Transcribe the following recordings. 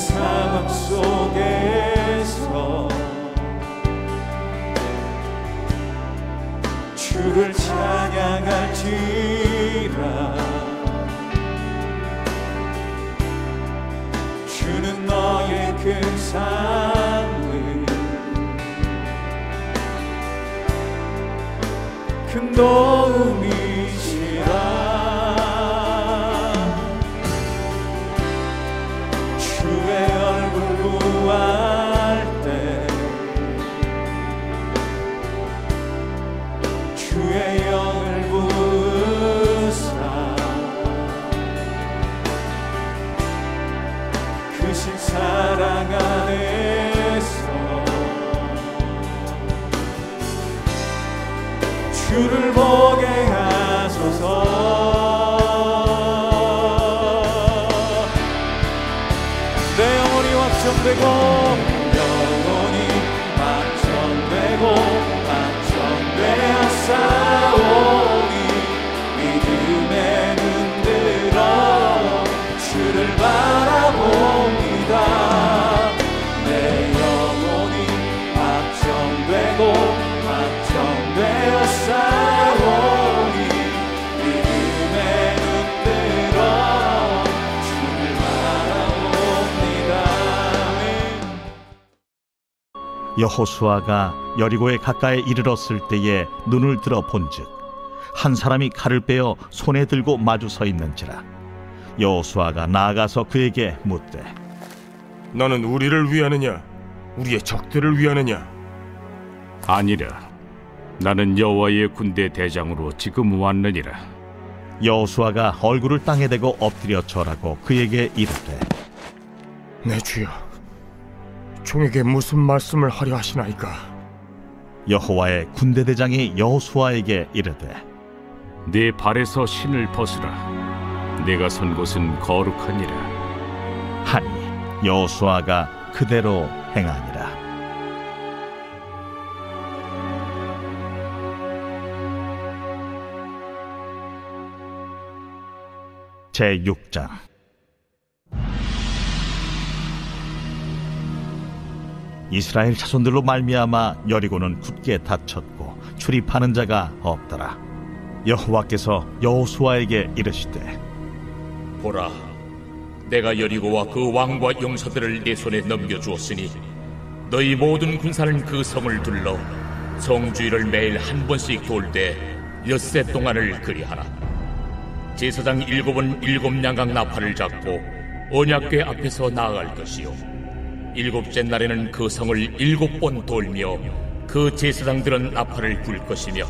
상황 속에서 주를 찬양할지라. 주는 너의 큰 삶을 큰 도움이시라. 주의 얼굴 구할 때 주의 영을 부으사 크신 사랑 안에서 주를 보게 하소서. 내 영혼이 확정되고 영혼이 확정되고 확정되었사오니 믿음에 눈들어 주를 바라봅니다. 내 영혼이 확정되고 확정되었사오니 믿음에 눈들어 주를 바라봅니다. 여호수아가 여리고에 가까이 이르렀을 때에 눈을 들어 본즉 한 사람이 칼을 빼어 손에 들고 마주 서 있는지라. 여호수아가 나아가서 그에게 묻되 너는 우리를 위하느냐 우리의 적들을 위하느냐? 아니라 나는 여호와의 군대 대장으로 지금 왔느니라. 여호수아가 얼굴을 땅에 대고 엎드려 절하고 그에게 이르되 내 주여, 종에게 무슨 말씀을 하려 하시나이까? 여호와의 군대 대장이 여호수아에게 이르되 네 발에서 신을 벗으라. 내가 선 곳은 거룩하니라. 하니 여호수아가 그대로 행하니라. 제6장. 이스라엘 자손들로 말미암아 여리고는 굳게 닫혔고 출입하는 자가 없더라. 여호와께서 여호수아에게 이르시되 보라, 내가 여리고와 그 왕과 용사들을 네 손에 넘겨주었으니 너희 모든 군사는 그 성을 둘러 성주의를 매일 한 번씩 돌 때 엿새 동안을 그리하라. 제사장 7은 7 양각 나팔을 잡고 언약궤 앞에서 나아갈 것이요 7째 날에는 그 성을 7번 돌며 그 제사장들은 나팔을 불 것이며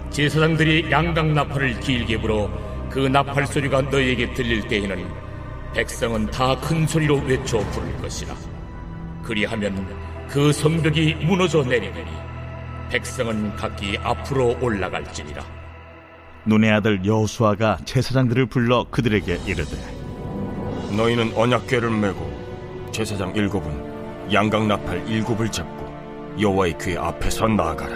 제사장들이 양각 나팔을 길게 불어 그 나팔 소리가 너희에게 들릴 때에는 백성은 다 큰 소리로 외쳐 부를 것이라. 그리하면 그 성벽이 무너져 내리리니 백성은 각기 앞으로 올라갈지니라. 눈의 아들 여호수아가 제사장들을 불러 그들에게 이르되 너희는 언약궤를 메고 제사장 7은 양각 나팔 7을 잡고 여호와의 궤 앞에서 나아가라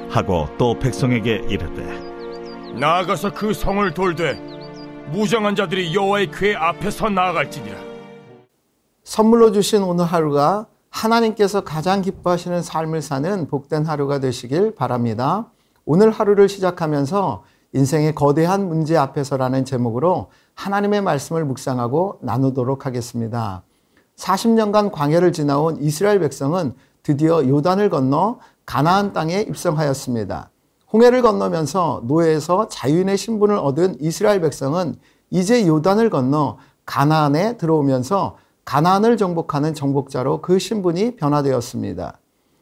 하고 또 백성에게 이르되 나아가서 그 성을 돌되 무장한 자들이 여호와의 궤 앞에서 나아갈지니라. 선물로 주신 오늘 하루가 하나님께서 가장 기뻐하시는 삶을 사는 복된 하루가 되시길 바랍니다. 오늘 하루를 시작하면서 인생의 거대한 문제 앞에서라는 제목으로 하나님의 말씀을 묵상하고 나누도록 하겠습니다. 40년간 광야를 지나온 이스라엘 백성은 드디어 요단을 건너 가나안 땅에 입성하였습니다. 홍해를 건너면서 노예에서 자유인의 신분을 얻은 이스라엘 백성은 이제 요단을 건너 가나안에 들어오면서 가나안을 정복하는 정복자로 그 신분이 변화되었습니다.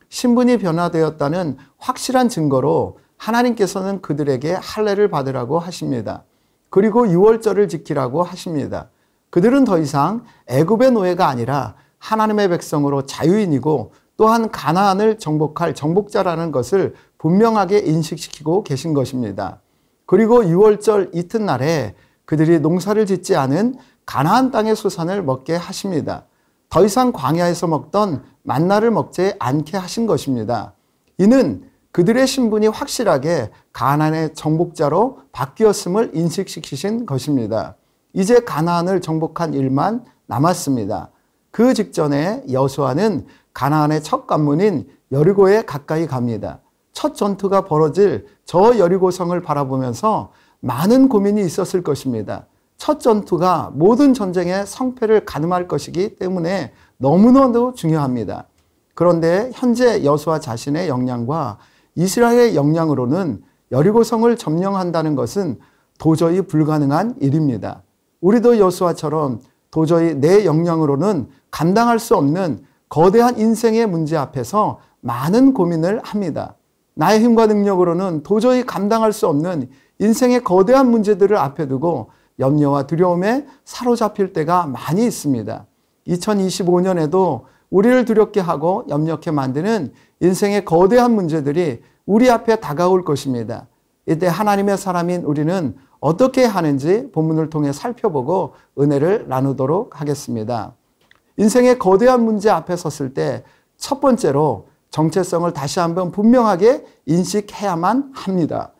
신분이 변화되었다는 확실한 증거로 하나님께서는 그들에게 할례를 받으라고 하십니다. 그리고 유월절을 지키라고 하십니다. 그들은 더 이상 애굽의 노예가 아니라 하나님의 백성으로 자유인이고 또한 가나안을 정복할 정복자라는 것을 분명하게 인식시키고 계신 것입니다. 그리고 유월절 이튿날에 그들이 농사를 짓지 않은 가나안 땅의 소산을 먹게 하십니다. 더 이상 광야에서 먹던 만나를 먹지 않게 하신 것입니다. 이는 그들의 신분이 확실하게 가나안의 정복자로 바뀌었음을 인식시키신 것입니다. 이제 가나안을 정복한 일만 남았습니다. 그 직전에 여호수아는 가나안의 첫 관문인 여리고에 가까이 갑니다. 첫 전투가 벌어질 저 여리고성을 바라보면서 많은 고민이 있었을 것입니다. 첫 전투가 모든 전쟁의 성패를 가늠할 것이기 때문에 너무나도 중요합니다. 그런데 현재 여호수아 자신의 역량과 이스라엘의 역량으로는 여리고성을 점령한다는 것은 도저히 불가능한 일입니다. 우리도 여호수아처럼 도저히 내 역량으로는 감당할 수 없는 거대한 인생의 문제 앞에서 많은 고민을 합니다. 나의 힘과 능력으로는 도저히 감당할 수 없는 인생의 거대한 문제들을 앞에 두고 염려와 두려움에 사로잡힐 때가 많이 있습니다. 2025년에도 우리를 두렵게 하고 염려케 만드는 인생의 거대한 문제들이 우리 앞에 다가올 것입니다. 이때 하나님의 사람인 우리는 어떻게 하는지 본문을 통해 살펴보고 은혜를 나누도록 하겠습니다. 인생의 거대한 문제 앞에 섰을 때 첫 번째로 정체성을 다시 한번 분명하게 인식해야만 합니다.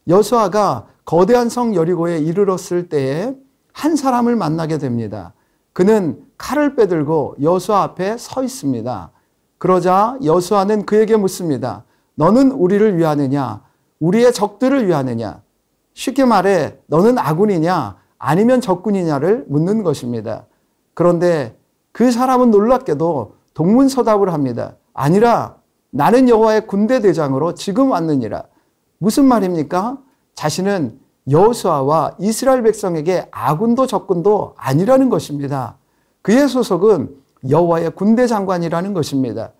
여호수아가 거대한 성 여리고에 이르렀을 때에 한 사람을 만나게 됩니다. 그는 칼을 빼들고 여호수아 앞에 서 있습니다. 그러자 여호수아는 그에게 묻습니다. 너는 우리를 위하느냐? 우리의 적들을 위하느냐? 쉽게 말해 너는 아군이냐 아니면 적군이냐를 묻는 것입니다. 그런데 그 사람은 놀랍게도 동문서답을 합니다. 아니라 나는 여호와의 군대 대장으로 지금 왔느니라. 무슨 말입니까? 자신은 여호수아와 이스라엘 백성에게 아군도 적군도 아니라는 것입니다. 그의 소속은 여호와의 군대 장관이라는 것입니다.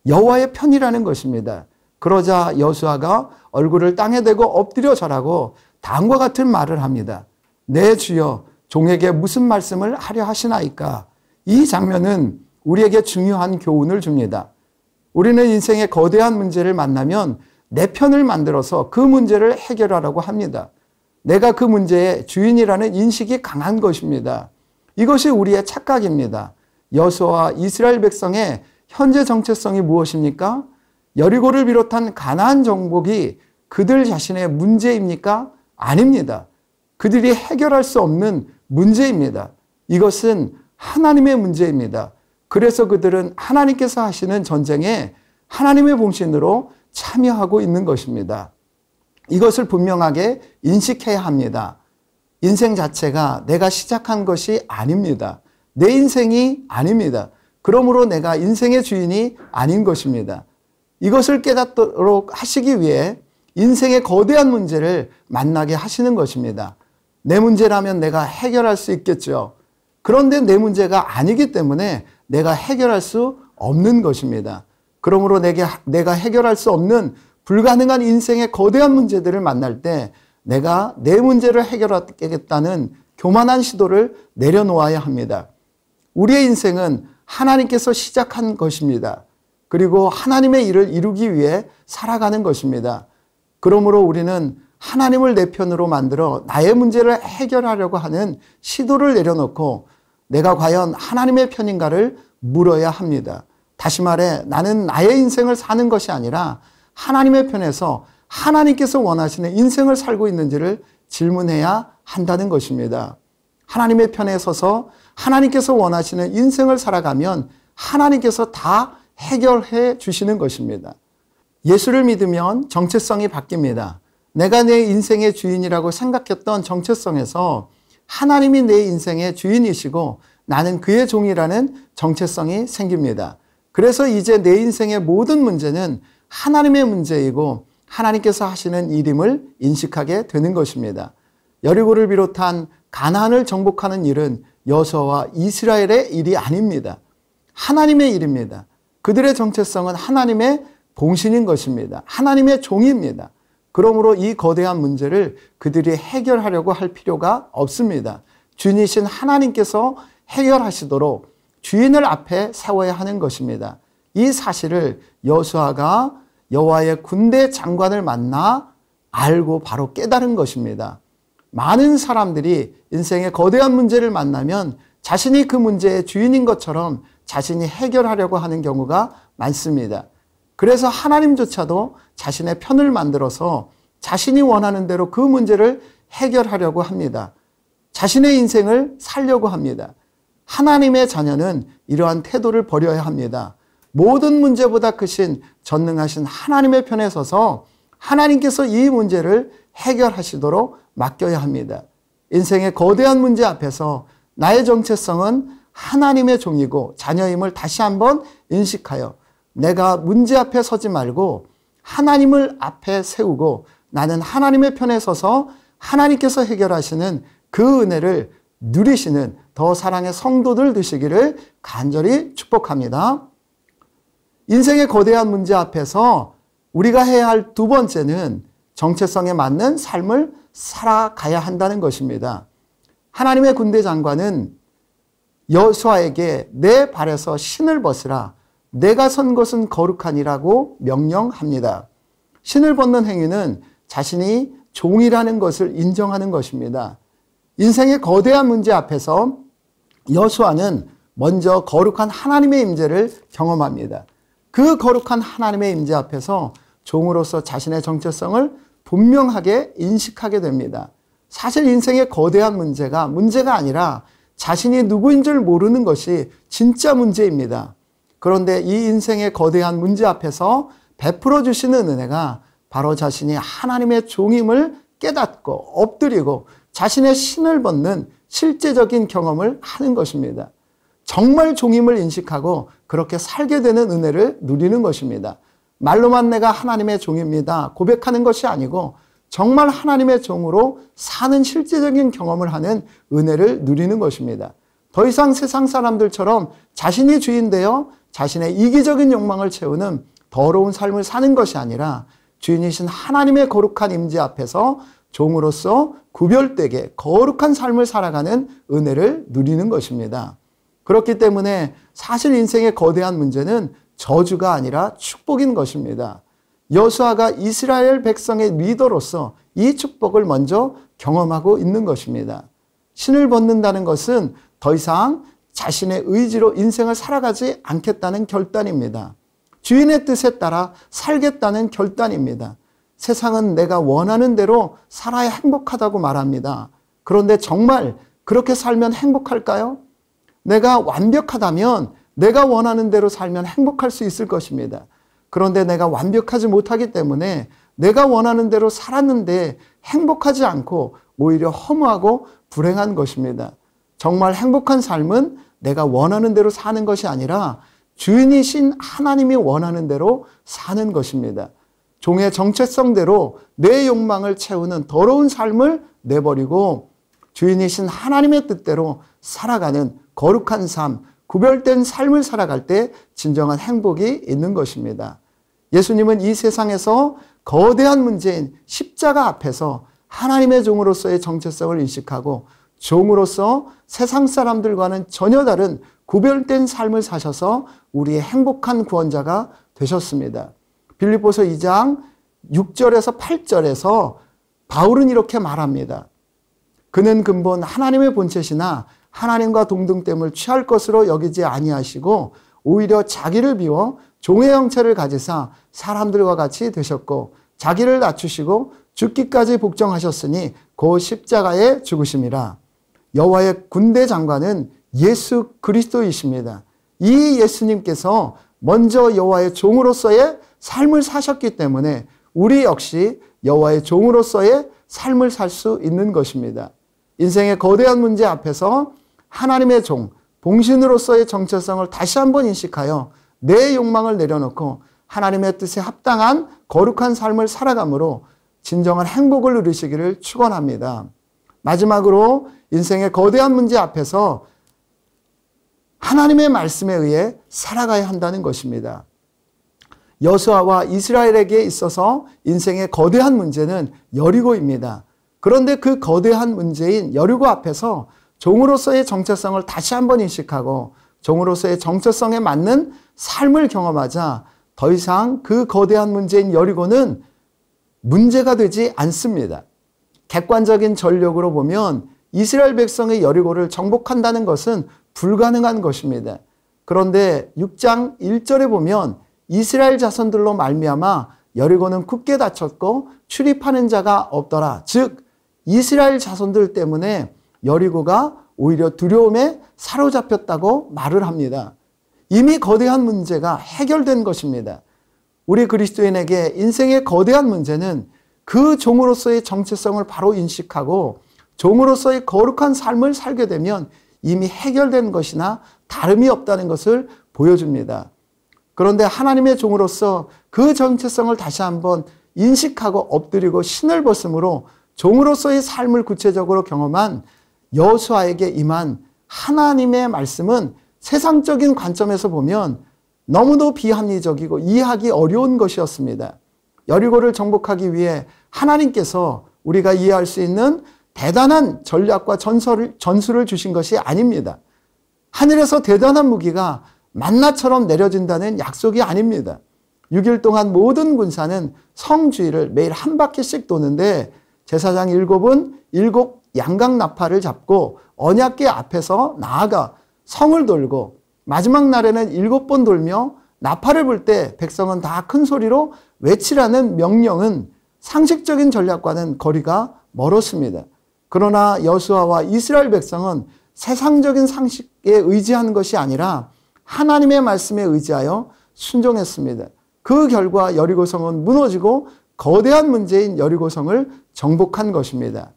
여호와의 편이라는 것입니다. 그러자 여호수아가 얼굴을 땅에 대고 엎드려 절하고 다음과 같은 말을 합니다. 내 주여 종에게 무슨 말씀을 하려 하시나이까? 이 장면은 우리에게 중요한 교훈을 줍니다. 우리는 인생의 거대한 문제를 만나면 내 편을 만들어서 그 문제를 해결하라고 합니다. 내가 그 문제의 주인이라는 인식이 강한 것입니다. 이것이 우리의 착각입니다. 여호수아와 이스라엘 백성의 현재 정체성이 무엇입니까? 여리고를 비롯한 가나안 정복이 그들 자신의 문제입니까? 아닙니다. 그들이 해결할 수 없는 문제입니다. 이것은 하나님의 문제입니다. 그래서 그들은 하나님께서 하시는 전쟁에 하나님의 봉신으로 참여하고 있는 것입니다. 이것을 분명하게 인식해야 합니다. 인생 자체가 내가 시작한 것이 아닙니다. 내 인생이 아닙니다. 그러므로 내가 인생의 주인이 아닌 것입니다. 이것을 깨닫도록 하시기 위해 인생의 거대한 문제를 만나게 하시는 것입니다. 내 문제라면 내가 해결할 수 있겠죠. 그런데 내 문제가 아니기 때문에 내가 해결할 수 없는 것입니다. 그러므로 내가 해결할 수 없는 불가능한 인생의 거대한 문제들을 만날 때 내가 내 문제를 해결하겠다는 교만한 시도를 내려놓아야 합니다. 우리의 인생은 하나님께서 시작한 것입니다. 그리고 하나님의 일을 이루기 위해 살아가는 것입니다. 그러므로 우리는 하나님을 내 편으로 만들어 나의 문제를 해결하려고 하는 시도를 내려놓고 내가 과연 하나님의 편인가를 물어야 합니다. 다시 말해 나는 나의 인생을 사는 것이 아니라 하나님의 편에서 하나님께서 원하시는 인생을 살고 있는지를 질문해야 한다는 것입니다. 하나님의 편에 서서 하나님께서 원하시는 인생을 살아가면 하나님께서 다 해결해 주시는 것입니다. 예수를 믿으면 정체성이 바뀝니다. 내가 내 인생의 주인이라고 생각했던 정체성에서 하나님이 내 인생의 주인이시고 나는 그의 종이라는 정체성이 생깁니다. 그래서 이제 내 인생의 모든 문제는 하나님의 문제이고 하나님께서 하시는 일임을 인식하게 되는 것입니다. 여리고를 비롯한 가나안을 정복하는 일은 여호수아와 이스라엘의 일이 아닙니다. 하나님의 일입니다. 그들의 정체성은 하나님의 봉신인 것입니다. 하나님의 종입니다. 그러므로 이 거대한 문제를 그들이 해결하려고 할 필요가 없습니다. 주인이신 하나님께서 해결하시도록 주인을 앞에 세워야 하는 것입니다. 이 사실을 여호수아가 여호와의 군대 장관을 만나 알고 바로 깨달은 것입니다. 많은 사람들이 인생의 거대한 문제를 만나면 자신이 그 문제의 주인인 것처럼 자신이 해결하려고 하는 경우가 많습니다. 그래서 하나님조차도 자신의 편을 만들어서 자신이 원하는 대로 그 문제를 해결하려고 합니다. 자신의 인생을 살려고 합니다. 하나님의 자녀는 이러한 태도를 버려야 합니다. 모든 문제보다 크신 전능하신 하나님의 편에 서서 하나님께서 이 문제를 해결하시도록 맡겨야 합니다. 인생의 거대한 문제 앞에서 나의 정체성은 하나님의 종이고 자녀임을 다시 한번 인식하여 내가 문제 앞에 서지 말고 하나님을 앞에 세우고 나는 하나님의 편에 서서 하나님께서 해결하시는 그 은혜를 누리시는 더 사랑의 성도들 되시기를 간절히 축복합니다. 인생의 거대한 문제 앞에서 우리가 해야 할 두 번째는 정체성에 맞는 삶을 살아가야 한다는 것입니다. 하나님의 군대 장관은 여호수아에게 내 발에서 신을 벗으라 내가 선 것은 거룩하니라고 명령합니다. 신을 벗는 행위는 자신이 종이라는 것을 인정하는 것입니다. 인생의 거대한 문제 앞에서 여호수아는 먼저 거룩한 하나님의 임재를 경험합니다. 그 거룩한 하나님의 임재 앞에서 종으로서 자신의 정체성을 분명하게 인식하게 됩니다. 사실 인생의 거대한 문제가 아니라 자신이 누구인 줄 모르는 것이 진짜 문제입니다. 그런데 이 인생의 거대한 문제 앞에서 베풀어 주시는 은혜가 바로 자신이 하나님의 종임을 깨닫고 엎드리고 자신의 신을 벗는 실제적인 경험을 하는 것입니다. 정말 종임을 인식하고 그렇게 살게 되는 은혜를 누리는 것입니다. 말로만 내가 하나님의 종입니다 고백하는 것이 아니고 정말 하나님의 종으로 사는 실제적인 경험을 하는 은혜를 누리는 것입니다. 더 이상 세상 사람들처럼 자신이 주인 되어 자신의 이기적인 욕망을 채우는 더러운 삶을 사는 것이 아니라 주인이신 하나님의 거룩한 임재 앞에서 종으로서 구별되게 거룩한 삶을 살아가는 은혜를 누리는 것입니다. 그렇기 때문에 사실 인생의 거대한 문제는 저주가 아니라 축복인 것입니다. 여호수아가 이스라엘 백성의 리더로서 이 축복을 먼저 경험하고 있는 것입니다. 신을 벗는다는 것은 더 이상 자신의 의지로 인생을 살아가지 않겠다는 결단입니다. 주인의 뜻에 따라 살겠다는 결단입니다. 세상은 내가 원하는 대로 살아야 행복하다고 말합니다. 그런데 정말 그렇게 살면 행복할까요? 내가 완벽하다면 내가 원하는 대로 살면 행복할 수 있을 것입니다. 그런데 내가 완벽하지 못하기 때문에 내가 원하는 대로 살았는데 행복하지 않고 오히려 허무하고 불행한 것입니다. 정말 행복한 삶은 내가 원하는 대로 사는 것이 아니라 주인이신 하나님이 원하는 대로 사는 것입니다. 종의 정체성대로 내 욕망을 채우는 더러운 삶을 내버리고 주인이신 하나님의 뜻대로 살아가는 거룩한 삶, 구별된 삶을 살아갈 때 진정한 행복이 있는 것입니다. 예수님은 이 세상에서 거대한 문제인 십자가 앞에서 하나님의 종으로서의 정체성을 인식하고 종으로서 세상 사람들과는 전혀 다른 구별된 삶을 사셔서 우리의 행복한 구원자가 되셨습니다. 빌립보서 2장 6절에서 8절에서 바울은 이렇게 말합니다. 그는 근본 하나님의 본체시나 하나님과 동등됨을 취할 것으로 여기지 아니하시고 오히려 자기를 비워 종의 형체를 가지사 사람들과 같이 되셨고 자기를 낮추시고 죽기까지 복종하셨으니 그 십자가에 죽으심이라. 여호와의 군대 장관은 예수 그리스도이십니다. 이 예수님께서 먼저 여호와의 종으로서의 삶을 사셨기 때문에 우리 역시 여호와의 종으로서의 삶을 살 수 있는 것입니다. 인생의 거대한 문제 앞에서 하나님의 종, 봉신으로서의 정체성을 다시 한번 인식하여 내 욕망을 내려놓고 하나님의 뜻에 합당한 거룩한 삶을 살아감으로 진정한 행복을 누리시기를 축원합니다. 마지막으로 인생의 거대한 문제 앞에서 하나님의 말씀에 의해 살아가야 한다는 것입니다. 여호수아와 이스라엘에게 있어서 인생의 거대한 문제는 여리고입니다. 그런데 그 거대한 문제인 여리고 앞에서 종으로서의 정체성을 다시 한번 인식하고 종으로서의 정체성에 맞는 삶을 경험하자 더 이상 그 거대한 문제인 여리고는 문제가 되지 않습니다. 객관적인 전력으로 보면 이스라엘 백성의 여리고를 정복한다는 것은 불가능한 것입니다. 그런데 6장 1절에 보면 이스라엘 자손들로 말미암아 여리고는 굳게 닫혔고 출입하는 자가 없더라. 즉 이스라엘 자손들 때문에 여리고가 오히려 두려움에 사로잡혔다고 말을 합니다. 이미 거대한 문제가 해결된 것입니다. 우리 그리스도인에게 인생의 거대한 문제는 그 종으로서의 정체성을 바로 인식하고 종으로서의 거룩한 삶을 살게 되면 이미 해결된 것이나 다름이 없다는 것을 보여줍니다. 그런데 하나님의 종으로서 그 정체성을 다시 한번 인식하고 엎드리고 신을 벗음으로 종으로서의 삶을 구체적으로 경험한 여호수아에게 임한 하나님의 말씀은 세상적인 관점에서 보면 너무도 비합리적이고 이해하기 어려운 것이었습니다. 여리고를 정복하기 위해 하나님께서 우리가 이해할 수 있는 대단한 전략과 전술을 주신 것이 아닙니다. 하늘에서 대단한 무기가 만나처럼 내려진다는 약속이 아닙니다. 6일 동안 모든 군사는 성 주위를 매일 한 바퀴씩 도는데 제사장 7은 7 양강나팔을 잡고 언약궤 앞에서 나아가 성을 돌고 마지막 날에는 7번 돌며 나팔을 불 때 백성은 다 큰 소리로 외치라는 명령은 상식적인 전략과는 거리가 멀었습니다. 그러나 여호수아와 이스라엘 백성은 세상적인 상식에 의지하는 것이 아니라 하나님의 말씀에 의지하여 순종했습니다. 그 결과 여리고성은 무너지고 거대한 문제인 여리고성을 정복한 것입니다.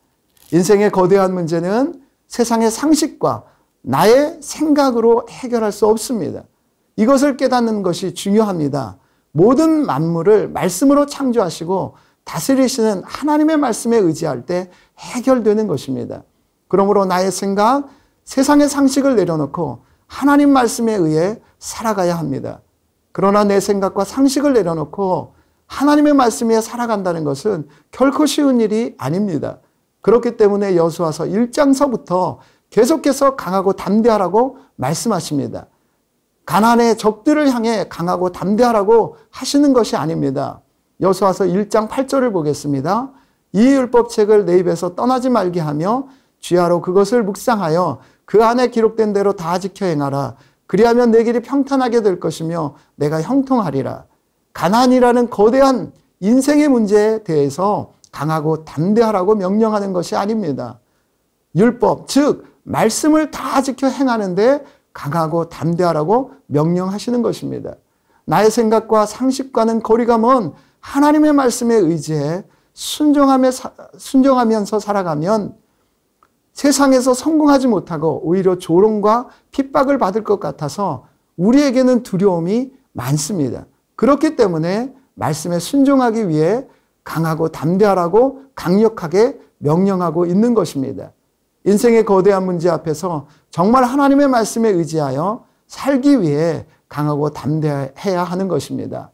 인생의 거대한 문제는 세상의 상식과 나의 생각으로 해결할 수 없습니다. 이것을 깨닫는 것이 중요합니다. 모든 만물을 말씀으로 창조하시고 다스리시는 하나님의 말씀에 의지할 때 해결되는 것입니다. 그러므로 나의 생각, 세상의 상식을 내려놓고 하나님 말씀에 의해 살아가야 합니다. 그러나 내 생각과 상식을 내려놓고 하나님의 말씀에 살아간다는 것은 결코 쉬운 일이 아닙니다. 그렇기 때문에 여호수아서 1장서부터 계속해서 강하고 담대하라고 말씀하십니다. 가나안의 적들을 향해 강하고 담대하라고 하시는 것이 아닙니다. 여호수아서 1장 8절을 보겠습니다. 이 율법책을 내 입에서 떠나지 말게 하며 주야로 그것을 묵상하여 그 안에 기록된 대로 다 지켜 행하라. 그리하면 내 길이 평탄하게 될 것이며 내가 형통하리라. 가나안이라는 거대한 인생의 문제에 대해서 강하고 담대하라고 명령하는 것이 아닙니다. 율법, 즉 말씀을 다 지켜 행하는데 강하고 담대하라고 명령하시는 것입니다. 나의 생각과 상식과는 거리가 먼 하나님의 말씀에 의지해 순종하면서 살아가면 세상에서 성공하지 못하고 오히려 조롱과 핍박을 받을 것 같아서 우리에게는 두려움이 많습니다. 그렇기 때문에 말씀에 순종하기 위해 강하고 담대하라고 강력하게 명령하고 있는 것입니다. 인생의 거대한 문제 앞에서 정말 하나님의 말씀에 의지하여 살기 위해 강하고 담대해야 하는 것입니다.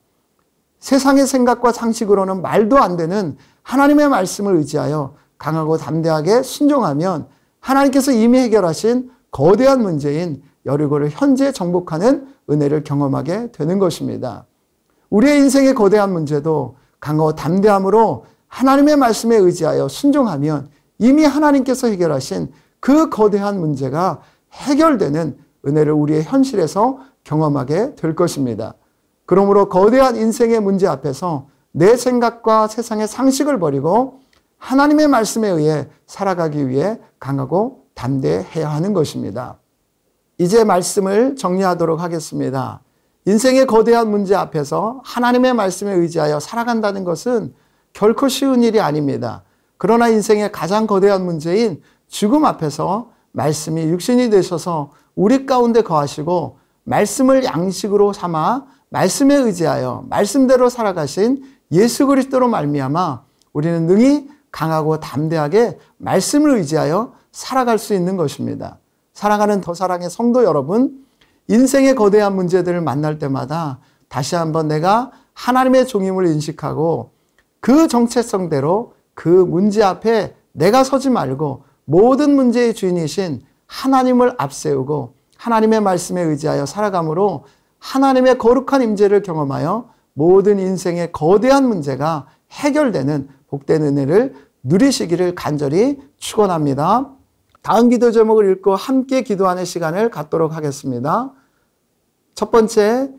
세상의 생각과 상식으로는 말도 안 되는 하나님의 말씀을 의지하여 강하고 담대하게 순종하면 하나님께서 이미 해결하신 거대한 문제인 여리고를 현재 정복하는 은혜를 경험하게 되는 것입니다. 우리의 인생의 거대한 문제도 강하고 담대함으로 하나님의 말씀에 의지하여 순종하면 이미 하나님께서 해결하신 그 거대한 문제가 해결되는 은혜를 우리의 현실에서 경험하게 될 것입니다. 그러므로 거대한 인생의 문제 앞에서 내 생각과 세상의 상식을 버리고 하나님의 말씀에 의해 살아가기 위해 강하고 담대해야 하는 것입니다. 이제 말씀을 정리하도록 하겠습니다. 인생의 거대한 문제 앞에서 하나님의 말씀에 의지하여 살아간다는 것은 결코 쉬운 일이 아닙니다. 그러나 인생의 가장 거대한 문제인 죽음 앞에서 말씀이 육신이 되셔서 우리 가운데 거하시고 말씀을 양식으로 삼아 말씀에 의지하여 말씀대로 살아가신 예수 그리스도로 말미암아 우리는 능히 강하고 담대하게 말씀을 의지하여 살아갈 수 있는 것입니다. 사랑하는 더 사랑의 성도 여러분, 인생의 거대한 문제들을 만날 때마다 다시 한번 내가 하나님의 종임을 인식하고 그 정체성대로 그 문제 앞에 내가 서지 말고 모든 문제의 주인이신 하나님을 앞세우고 하나님의 말씀에 의지하여 살아감으로 하나님의 거룩한 임재를 경험하여 모든 인생의 거대한 문제가 해결되는 복된 은혜를 누리시기를 간절히 축원합니다. 다음 기도 제목을 읽고 함께 기도하는 시간을 갖도록 하겠습니다. 첫 번째,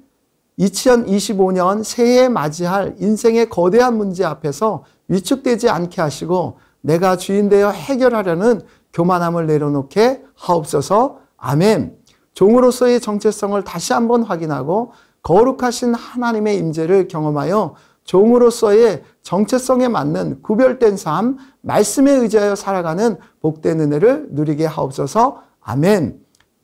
2025년 새해에 맞이할 인생의 거대한 문제 앞에서 위축되지 않게 하시고 내가 주인 되어 해결하려는 교만함을 내려놓게 하옵소서. 아멘. 종으로서의 정체성을 다시 한번 확인하고 거룩하신 하나님의 임재를 경험하여 종으로서의 정체성에 맞는 구별된 삶, 말씀에 의지하여 살아가는 복된 은혜를 누리게 하옵소서. 아멘.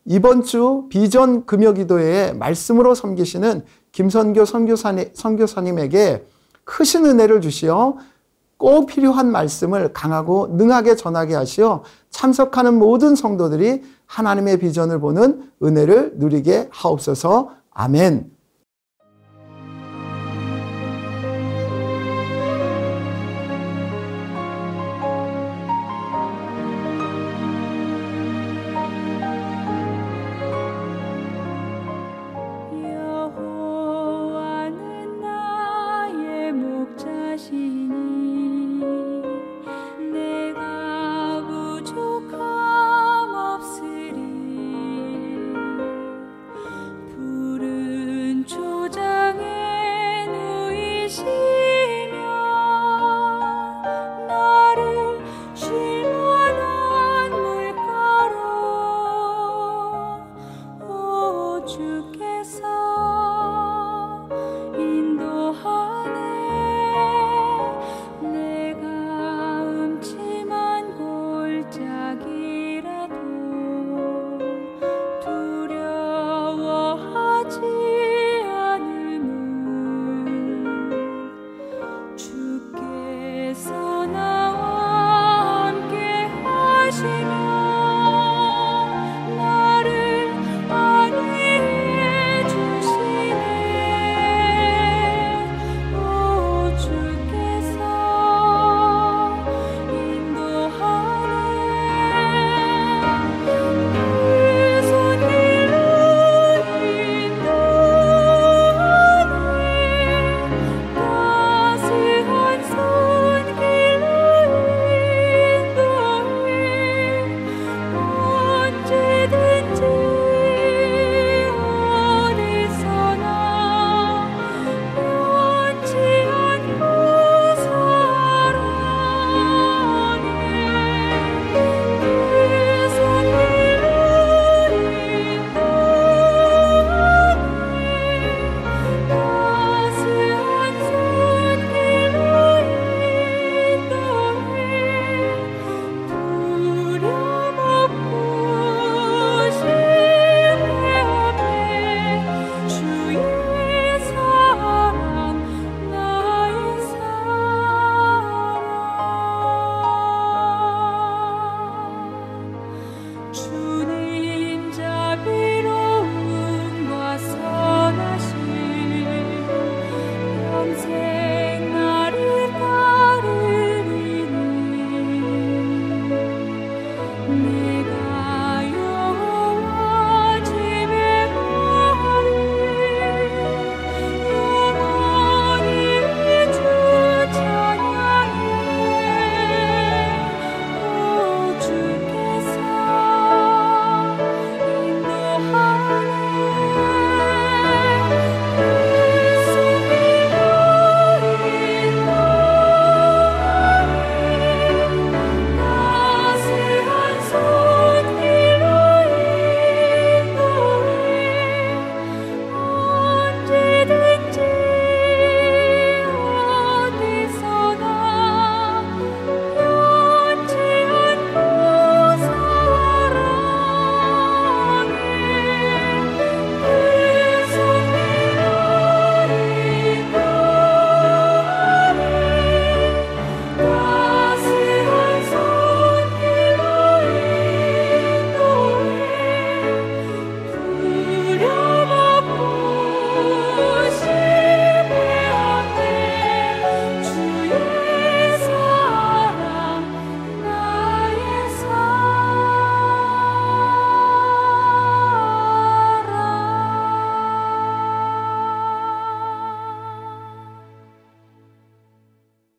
이번 주 비전 금요기도회에 말씀으로 섬기시는 김선교 선교사님에게 크신 은혜를 주시어 꼭 필요한 말씀을 강하고 능하게 전하게 하시어 참석하는 모든 성도들이 하나님의 비전을 보는 은혜를 누리게 하옵소서. 아멘.